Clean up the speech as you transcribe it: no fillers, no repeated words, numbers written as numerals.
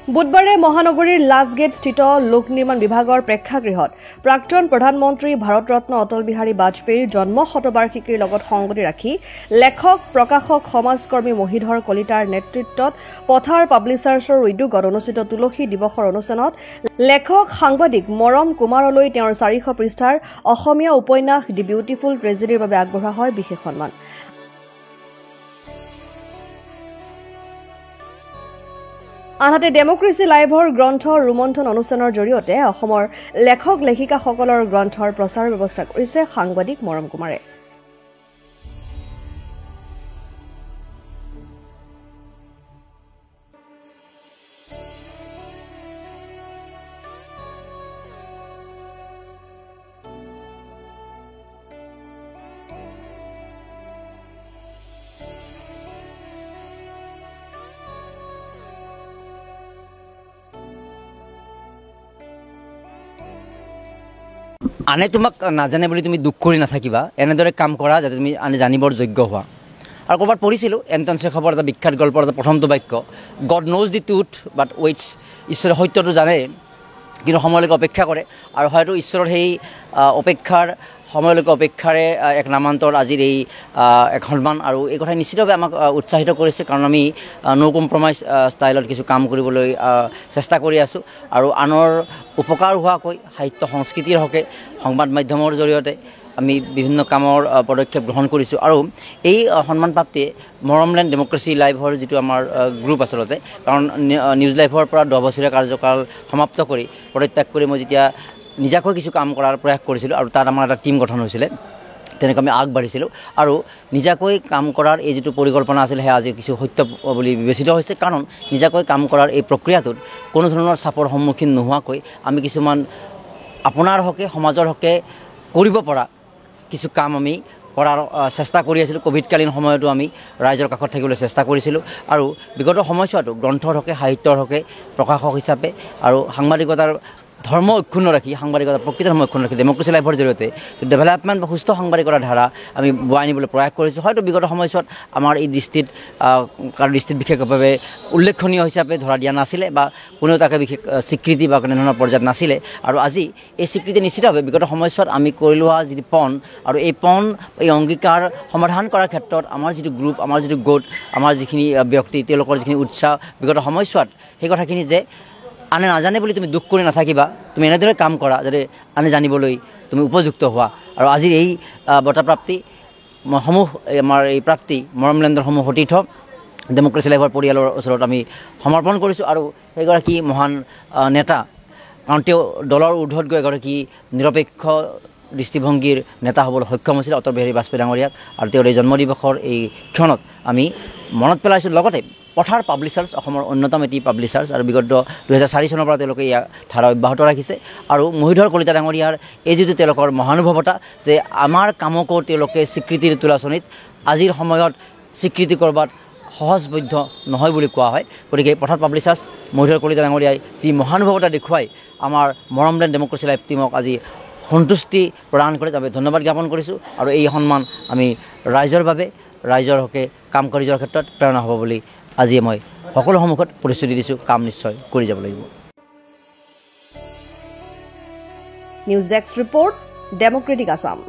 বুধবাৰে মহানগৰীৰ লাজগেট স্থিত লোক নিৰ্মাণ বিভাগৰ প্ৰেক্ষাগৃহত প্ৰাক্তন প্ৰধানমন্ত্ৰী ভাৰতৰত্ন অটল বিহাৰী বাজপেয়ীৰ জন্ম শতবাৰ্ষিকীৰ লগত সংগতি ৰাখি লেখক প্ৰকাশক সমাজকৰ্মী মহিধৰ কলিতাৰ নেতৃত্বত পথাৰ পাব্লিচাৰ্ছৰ উদ্যোগত অনুষ্ঠিত তুলসী দিৱসৰ অনুষ্ঠানত লেখক সাংবাদিক মৰম কুমাৰলৈ তেওঁৰ 400 পৃষ্ঠাৰ অসমীয়া উপন্যাস দি বিউটিফুল ট্ৰেজেডিৰ বাবে আগবঢ়া হয় বিশেষ সন্মান। আনহাতে ডেমক্ৰেসি লাইভৰ গ্ৰন্থ ৰোমন্থন অনুষ্ঠানৰ জৰিয়তে অসমৰ লেখক লেখিকাসকলৰ গ্ৰন্থৰ প্ৰচাৰ ব্যৱস্থা কৰিছে সাংবাদিক মৰম কুমাৰে। আনে তোমাক নাজানে বুলি তুমি দুখ কৰি নাথাকিবা, এনেদৰে কাম কৰা যাতে তুমি আনে জানিবৰ যোগ্য হোৱা। আৰু ক'ৰবাত পঢ়িছিলোঁ এণ্টন চেখবৰ এটা বিখ্যাত গল্পৰ এটা প্ৰথমটো বাক্য, গড নোজ দি ট্ৰুথ বাট ৱেইটছ, ঈশ্বৰে সত্যটো জানে কিন্তু সময়লৈকে অপেক্ষা কৰে। আৰু হয়তো ঈশ্বৰৰ সেই অপেক্ষাৰ সময়লৈকে অপেক্ষাৰে এক নামান্তৰ আজিৰ এই এক সন্মান, আৰু এই কথাই নিশ্চিতভাৱে আমাক উৎসাহিত কৰিছে, কাৰণ আমি নো কম্প্ৰমাইজ ষ্টাইলত কিছু কাম কৰিবলৈ চেষ্টা কৰি আছোঁ। আৰু আনৰ উপকাৰ হোৱাকৈ সাহিত্য সংস্কৃতিৰ হকে সংবাদ মাধ্যমৰ জৰিয়তে আমি বিভিন্ন কামৰ পদক্ষেপ গ্ৰহণ কৰিছোঁ। আৰু এই সন্মান প্ৰাপ্তিয়ে মৰমলেণ্ড ডেমক্ৰেসি লাইভৰ যিটো আমাৰ গ্ৰুপ আচলতে, কাৰণ নিউজ লাইভৰ পৰা 10 বছৰীয়া কাৰ্যকাল সমাপ্ত কৰি পদত্যাগ কৰি মই যেতিয়া নিজাকৈ কিছু কাম কৰাৰ প্ৰয়াস কৰিছিলোঁ, আৰু তাত আমাৰ এটা টীম গঠন হৈছিলে, তেনেকৈ আমি আগবাঢ়িছিলোঁ। আৰু নিজাকৈ কাম কৰাৰ এই যিটো পৰিকল্পনা আছিলে সেয়া আজি কিছু সত্য বুলি বিবেচিত হৈছে, কাৰণ নিজাকৈ কাম কৰাৰ এই প্ৰক্ৰিয়াটোত কোনো ধৰণৰ চাপৰ সন্মুখীন নোহোৱাকৈ আমি কিছুমান আপোনাৰ হকে সমাজৰ হকে কৰিব পৰা কিছু কাম আমি কৰাৰ চেষ্টা কৰি আছিলোঁ। কোভিডকালীন সময়তো আমি ৰাইজৰ কাষত থাকিবলৈ চেষ্টা কৰিছিলোঁ, আৰু বিগত সময়ছোৱাতো গ্ৰন্থৰ হকে সাহিত্যৰ হকে প্ৰকাশক হিচাপে আৰু সাংবাদিকতাৰ ধৰ্ম অক্ষুণ্ণ ৰাখি, সাংবাদিকতা প্ৰকৃত ধৰ্ম অক্ষুণ্ণ ৰাখি ডেমক্ৰেসি লাইভৰ জৰিয়তে ডেভেলপমেণ্ট বা সুস্থ সাংবাদিকতাৰ ধাৰা আমি বোৱাই আনিবলৈ প্ৰয়াস কৰিছোঁ। হয়তো বিগত সময়ছোৱাত আমাৰ এই দৃষ্টিত কাৰো দৃষ্টিত বিশেষভাৱে উল্লেখনীয় হিচাপে ধৰা দিয়া নাছিলে, বা কোনেও তাকে বিশেষ স্বীকৃতি বা কোনো ধৰণৰ পৰ্যায়ত নাছিলে। আৰু আজি এই স্বীকৃতি নিশ্চিতভাৱে বিগত সময়ছোৱাত আমি কৰি লোৱা যিটো পণ, আৰু এই পণ এই অংগীকাৰ সমাধান কৰাৰ ক্ষেত্ৰত আমাৰ যিটো গ্ৰুপ, আমাৰ যিটো গোট, আমাৰ যিখিনি ব্যক্তি, তেওঁলোকৰ যিখিনি উৎসাহ বিগত সময়ছোৱাত, সেই কথাখিনি যে আনে নাজানে বুলি তুমি দুখ কৰি নাথাকিবা, তুমি এনেদৰে কাম কৰা যাতে আনে জানিবলৈ তুমি উপযুক্ত হোৱা। আৰু আজিৰ এই বঁটা প্ৰাপ্তি সমূহ, আমাৰ এই প্ৰাপ্তি মৰমলেণ্ডৰ সমূহ সতীৰ্থ ডেমক্ৰেসি লাইভৰ পৰিয়ালৰ ওচৰত আমি সমৰ্পণ কৰিছোঁ। আৰু সেইগৰাকী মহান নেতা, কাৰণ তেওঁ দলৰ ঊৰ্ধত গৈ এগৰাকী নিৰপেক্ষ দৃষ্টিভংগীৰ নেতা হ'বলৈ সক্ষম হৈছিল অটল বিহাৰী বাজপেয়ী ডাঙৰীয়াক, আৰু তেওঁৰ এই জন্মদিৱসৰ এই ক্ষণত আমি মনত পেলাইছোঁ। লগতে পথাৰ পাব্লিচাৰ্ছ অসমৰ অন্যতম এটি পাব্লিচাৰ্ছ, আৰু বিগত 2004 চনৰ পৰা তেওঁলোকে ইয়াৰ ধাৰা অব্যাহত ৰাখিছে। আৰু মহিধৰ কলিতা ডাঙৰীয়াৰ এই যিটো তেওঁলোকৰ মহানুভৱতা, যে আমাৰ কামকো তেওঁলোকে স্বীকৃতিৰ তোলাচনীত আজিৰ সময়ত স্বীকৃতি কৰবাত সহজবদ্ধ নহয় বুলি কোৱা হয়। গতিকে পথাৰ পাব্লিচাৰ্ছ মহিধৰ কলিতা ডাঙৰীয়াই যি মহানুভৱতা দেখুৱাই আমাৰ মৰমলেণ্ড ডেমক্ৰেসি লাইভ টীমক আজি সন্তুষ্টি প্ৰদান কৰে, তাৰ বাবে ধন্যবাদ জ্ঞাপন কৰিছোঁ। আৰু এই সন্মান আমি ৰাইজৰ বাবে, ৰাইজৰ হকে কাম কৰি যোৱাৰ ক্ষেত্ৰত প্ৰেৰণা হ'ব বুলি আজি মই সকলো সন্মুখত প্ৰতিশ্ৰুতি দিছোঁ, কাম নিশ্চয় কৰি যাব লাগিব। News desk report, democratic Assam.